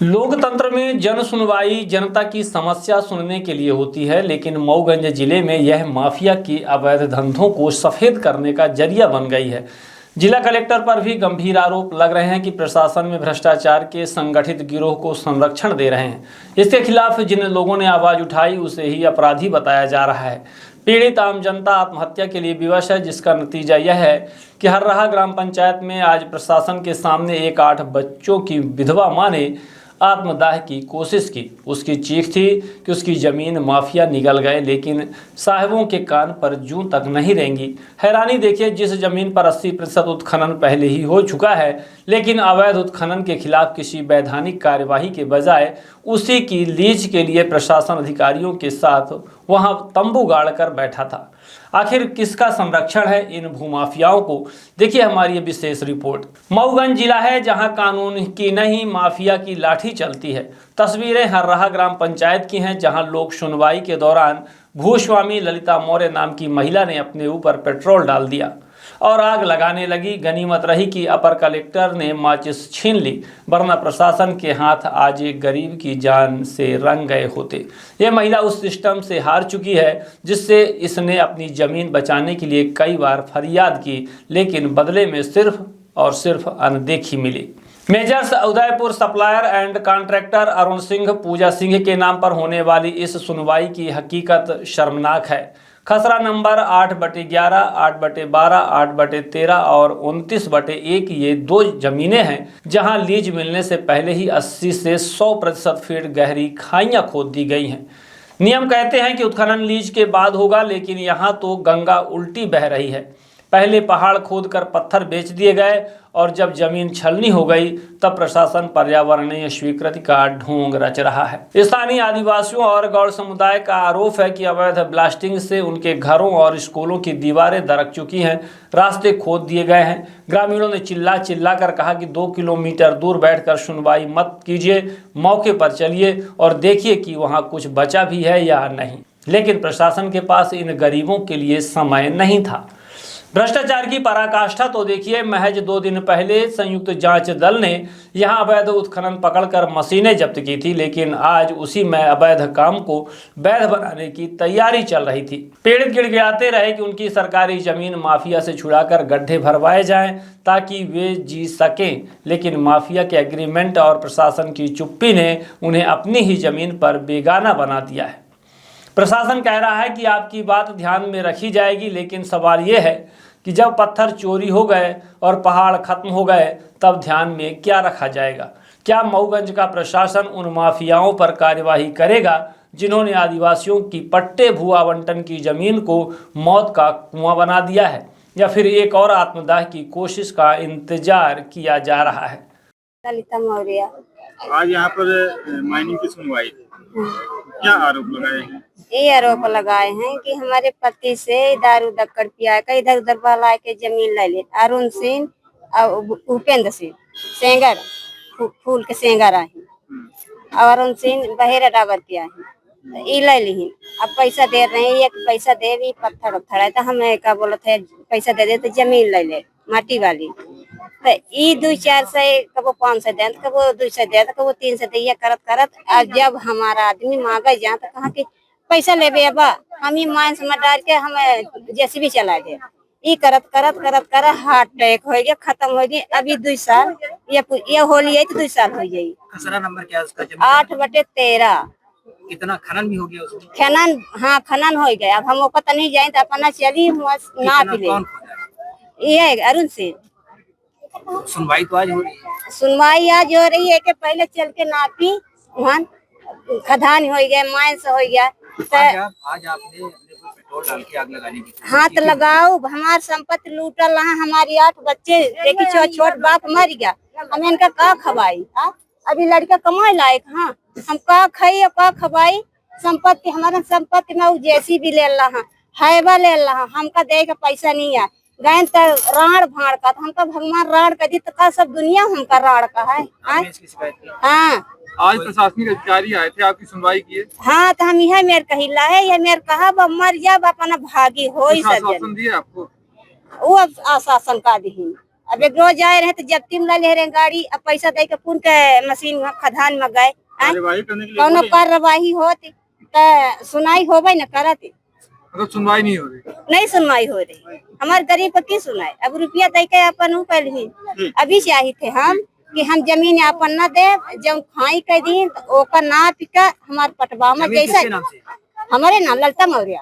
लोकतंत्र में जन सुनवाई जनता की समस्या सुनने के लिए होती है, लेकिन मऊगंज जिले में यह माफिया की अवैध धंधों को सफेद करने का जरिया बन गई है। जिला कलेक्टर पर भी गंभीर आरोप लग रहे हैं कि प्रशासन में भ्रष्टाचार के संगठित गिरोह को संरक्षण दे रहे हैं। इसके खिलाफ जिन लोगों ने आवाज उठाई उसे ही अपराधी बताया जा रहा है। पीड़ित आम जनता आत्महत्या के लिए विवश है, जिसका नतीजा यह है कि हर्राहा ग्राम पंचायत में आज प्रशासन के सामने एक 8 बच्चों की विधवा मां ने आत्मदाह की कोशिश की। उसकी चीख थी कि उसकी ज़मीन माफिया निगल गए, लेकिन साहिबों के कान पर जूं तक नहीं रेंगी। हैरानी देखिए, जिस जमीन पर 80% उत्खनन पहले ही हो चुका है, लेकिन अवैध उत्खनन के खिलाफ किसी वैधानिक कार्यवाही के बजाय उसी की लीज के लिए प्रशासन अधिकारियों के साथ वहां तंबू गाड़ कर बैठा था। आखिर किसका संरक्षण है इन भूमाफियाओं को? देखिए हमारी ये विशेष रिपोर्ट। मऊगंज जिला है जहां कानून की नहीं माफिया की लाठी चलती है। तस्वीरें हर्राहा ग्राम पंचायत की हैं, जहां लोक सुनवाई के दौरान भूस्वामी ललिता मौर्य नाम की महिला ने अपने ऊपर पेट्रोल डाल दिया और आग लगाने लगी। गनीमत रही कि अपर कलेक्टर ने माचिस छीन ली, वरना प्रशासन के हाथ आज एक गरीब की जान से रंग गए होते। ये महिला उस सिस्टम से हार चुकी है जिससे इसने अपनी ज़मीन बचाने के लिए कई बार फरियाद की, लेकिन बदले में सिर्फ और सिर्फ अनदेखी मिली। Messrs Udaipur supplier and contractor Arun Singh Pooja Singh के नाम पर होने वाली इस सुनवाई की हकीकत शर्मनाक है। खसरा नंबर 8/11, 8/12, 8/13 और 29/1 ये 2 जमीनें हैं जहां लीज मिलने से पहले ही 80 से 100% फीट गहरी खाइयां खोद दी गई हैं। नियम कहते हैं कि उत्खनन लीज के बाद होगा, लेकिन यहाँ तो गंगा उल्टी बह रही है। पहले पहाड़ खोदकर पत्थर बेच दिए गए और जब जमीन छलनी हो गई तब प्रशासन पर्यावरणीय स्वीकृति का ढोंग रच रहा है। स्थानीय आदिवासियों और गौड़ समुदाय का आरोप है कि अवैध ब्लास्टिंग से उनके घरों और स्कूलों की दीवारें दरक चुकी हैं, रास्ते खोद दिए गए हैं। ग्रामीणों ने चिल्ला चिल्ला कर कहा कि 2 किलोमीटर दूर बैठकर सुनवाई मत कीजिए, मौके पर चलिए और देखिए कि वहाँ कुछ बचा भी है या नहीं। लेकिन प्रशासन के पास इन गरीबों के लिए समय नहीं था। भ्रष्टाचार की पराकाष्ठा तो देखिए, महज 2 दिन पहले संयुक्त जांच दल ने यहां अवैध उत्खनन पकड़कर मशीनें जब्त की थी, लेकिन आज उसी में अवैध काम को वैध बनाने की तैयारी चल रही थी। पीड़ित गिड़गिड़ाते रहे कि उनकी सरकारी जमीन माफिया से छुड़ाकर गड्ढे भरवाए जाएं ताकि वे जी सकें, लेकिन माफिया के एग्रीमेंट और प्रशासन की चुप्पी ने उन्हें अपनी ही जमीन पर बेगाना बना दिया है। प्रशासन कह रहा है कि आपकी बात ध्यान में रखी जाएगी, लेकिन सवाल ये है कि जब पत्थर चोरी हो गए और पहाड़ खत्म हो गए तब ध्यान में क्या रखा जाएगा? क्या मऊगंज का प्रशासन उन माफियाओं पर कार्यवाही करेगा जिन्होंने आदिवासियों की पट्टे भू आवंटन की जमीन को मौत का कुआं बना दिया है, या फिर एक और आत्मदाह की कोशिश का इंतजार किया जा रहा है? ललिता मौर्य आज यहाँ पर माइनिंग की सुनवाई थी। क्या आरोप लगाए हैं? ये आरोप लगाए हैं कि हमारे पति से दारू दक्कड़ पिया कर इधर उधर बहला के जमीन ले ले। अरुण सिंह और उपेंद्र सिंह सेंगर फूल के सेंगर आहे और अरुण सिंह बहेरा डाबर किया है। ई ले ली, अब पैसा दे रहे हैं, एक पैसा दे भी पत्थर उत्थर है तो हमें क्या बोलते है पैसा दे दे तो जमीन ले ले माटी वाली। तो ई 2-4 से कबो 500 दे, कबो 200 दे, कबो 300 दिया करत करत। और जब हमारा आदमी मांगा जा तो कहा कि पैसा ले अब हम ही माइंस में डाल के हमें जैसे भी चला गया। ई करत करत करत कर हार्ट अटैक हो गया, खत्म हो गई। अभी 2 साल ये होली है तो 2 साल हो गई। खसरा नंबर क्या है उसका? 8/13। कितना खनन भी हो गया उसमें? खनन, हाँ खनन हो गया। अब हम पता नहीं जाए तो अपना चली ना पिले। ये अरुण सिंह। सुनवाई तो आज हो रही है। सुनवाई आज हो रही है कि पहले चल के नापी वहाँ खदान हो गया, माइंस हो गया। आज आपने अपने को पेट्रोल डाल के आग लगाने की हाथ लगाओ, हमार संपत्ति लूटल रहा। हमारी 8 बच्चे देखी, छोट बाप मर गया, हम इनका का खवाई? अभी लड़का कमाए लायक, हाँ हम का खाई का खवाई? संपत्ति हमारा संपत्ति में जैसी भी ले रहा हैवा ले रहा, हमका दे का पैसा नहीं है। गए तो राण भाड़ का, हमका भगवान राण का दी तो का सब दुनिया हमका राण का है। हाँ आज प्रशासनिक अधिकारी आए थे, आपकी सुनवाई की? हाँ तो हम यह मेरे कहिला है, यह मेरे कहा मर जा अपना भागी हो आश्वासन दिए आपको? वो आश्वासन का दी अब एक रोज आए रहे तो जब्ती में ले रहे गाड़ी, अब पैसा दे के पुन के मशीन में खदान में गए। कार्यवाही करने के लिए कौनो बोले? कार्रवाई होती तो सुनाई होबे न करती, मतलब सुनवाई नहीं हो रही। नहीं सुनवाई हो रही। हमारे गरीब को की सुनाई, अब रुपया दे के अपन ऊ कर ली। अभी चाही थे हम कि हम जमीन अपन न दे, जब खाई के दिन तो ओकर ना पिका हमार पटवा में जमीन जैसा किसके नाम से? हमारे नाम ललता मौर्य।